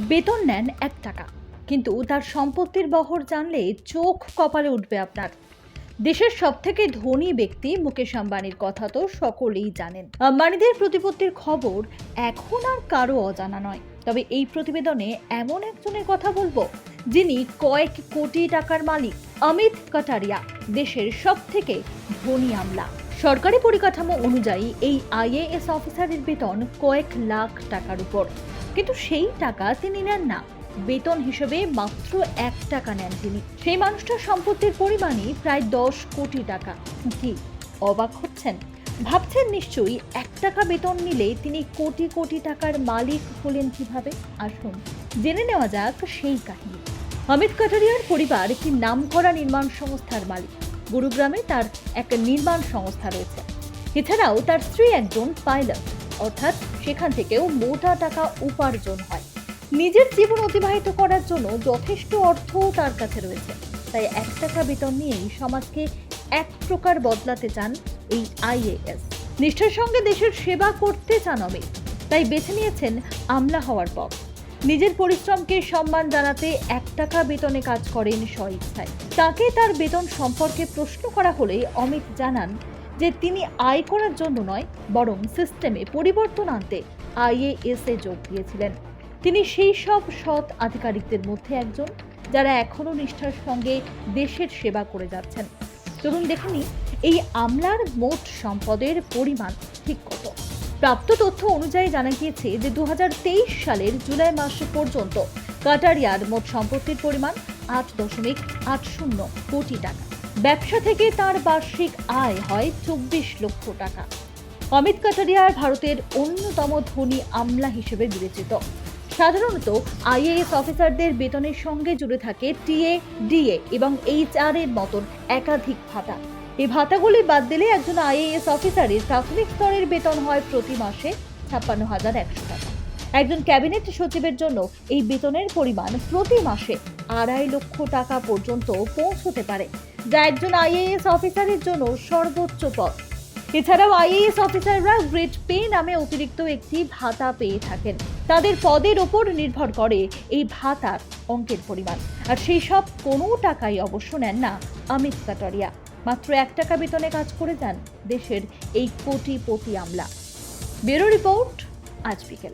বেতন নেন ১ টাকা, কিন্তু তার সম্পত্তির বহর জানলে চোখ কপালে উঠবে আপনার। দেশের সবথেকে ধনী ব্যক্তি মুকেশ আম্বানির কথা তো সকলেই জানেন। আম্বানিদের প্রতিপত্তির খবর এখন আর কারো অজানা নয়। তবে এই প্রতিবেদনে এমন একজনের কথা বলবো যিনি কয়েক কোটি টাকার মালিক। অমিত কাটারিয়া দেশের সবথেকে ধনী আমলা। সরকারি পরিকাঠামো অনুযায়ী এই আইএএস অফিসারের বেতন কয়েক লাখ টাকার উপর, কিন্তু সেই টাকা তিনি নেন না। বেতন হিসেবে মাত্র ১ টাকা নেন তিনি। সেই মানুষটার সম্পত্তির পরিমাণই প্রায় ১০ কোটি টাকা। কি অবাক হচ্ছেন? ভাবছেন নিশ্চয়ই ১ টাকা বেতন নিলে তিনি কোটি কোটি টাকার মালিক হলেন কিভাবে। আসুন জেনে নেওয়া যাক সেই কাহিনী। অমিত কাটারিয়ার পরিবার একটি নামকরা নির্মাণ সংস্থার মালিক। গুরুগ্রামে তার এক নির্মাণ সংস্থা রয়েছে। এছাড়াও তার স্ত্রী একজন পাইলট, অর্থাৎ সেখান থেকেও মোটা টাকা উপার্জন হয়। নিজের জীবন অতিবাহিত করার জন্য যথেষ্ট অর্থও তার কাছে রয়েছে। তাই ১ টাকা বেতন নিয়েই সমাজকে এক প্রকার বদলাতে চান এই আইএএস। নিষ্ঠার সঙ্গে দেশের সেবা করতে চান অমিত, তাই বেছে নিয়েছেন আমলা হওয়ার পথ। নিজের পরিশ্রমকে সম্মান জানাতে ১ টাকা বেতনে কাজ করেন স্বইচ্ছায়। তাকে তার বেতন সম্পর্কে প্রশ্ন করা হলে অমিত জানান যে তিনি আয় করার জন্য নয়, বরং সিস্টেমে পরিবর্তন আনতে আইএএস এ যোগ দিয়েছিলেন। তিনি সেই সব সৎ আধিকারিকদের মধ্যে একজন যারা এখনো নিষ্ঠার সঙ্গে দেশের সেবা করে যাচ্ছেন। চলুন দেখুন এই আমলার মোট সম্পদের পরিমাণ ঠিক কত। প্রাপ্ত তথ্য অনুযায়ী জানা গিয়েছে যে ২০২৩ সালের জুলাই মাস পর্যন্ত কাটারিয়ার মোট সম্পত্তির পরিমাণ ৮.৮০ কোটি টাকা। ব্যবসা থেকে তার বার্ষিক আয় হয় ২৪ লক্ষ টাকা। অমিত কাটারিয়া ভারতের অন্যতম ধনী আমলা হিসেবে বিবেচিত। সাধারণত আইএএস অফিসারদের বেতনের সঙ্গে জুড়ে থাকে টিএ, ডিএ এবং এইচআর এর মতন একাধিক ভাতা। এই ভাতাগুলি বাদ দিলে একজন আইএএস অফিসারের প্রাথমিক স্তরের বেতন হয় প্রতি মাসে ৫৬,১০০ টাকা। একজন ক্যাবিনেট সচিবের জন্য এই বেতনের পরিমাণ প্রতি মাসে ২.৫ লক্ষ টাকা পর্যন্ত পৌঁছতে পারে, যা একজন আইএএস অফিসারের জন্য সর্বোচ্চ পদ। এছাড়াও আইএএস অফিসাররা গ্রেড পে নামে অতিরিক্ত একটি ভাতা পেয়ে থাকেন। তাদের পদের ওপর নির্ভর করে এই ভাতার অঙ্কের পরিমাণ। আর সেই সব কোনো টাকাই অবশ্য নেন না অমিত কাটারিয়া। মাত্র ১ টাকা বেতনে কাজ করে যান দেশের এই কোটিপতি আমলা। ব্যুরো রিপোর্ট, আজ বিকেল।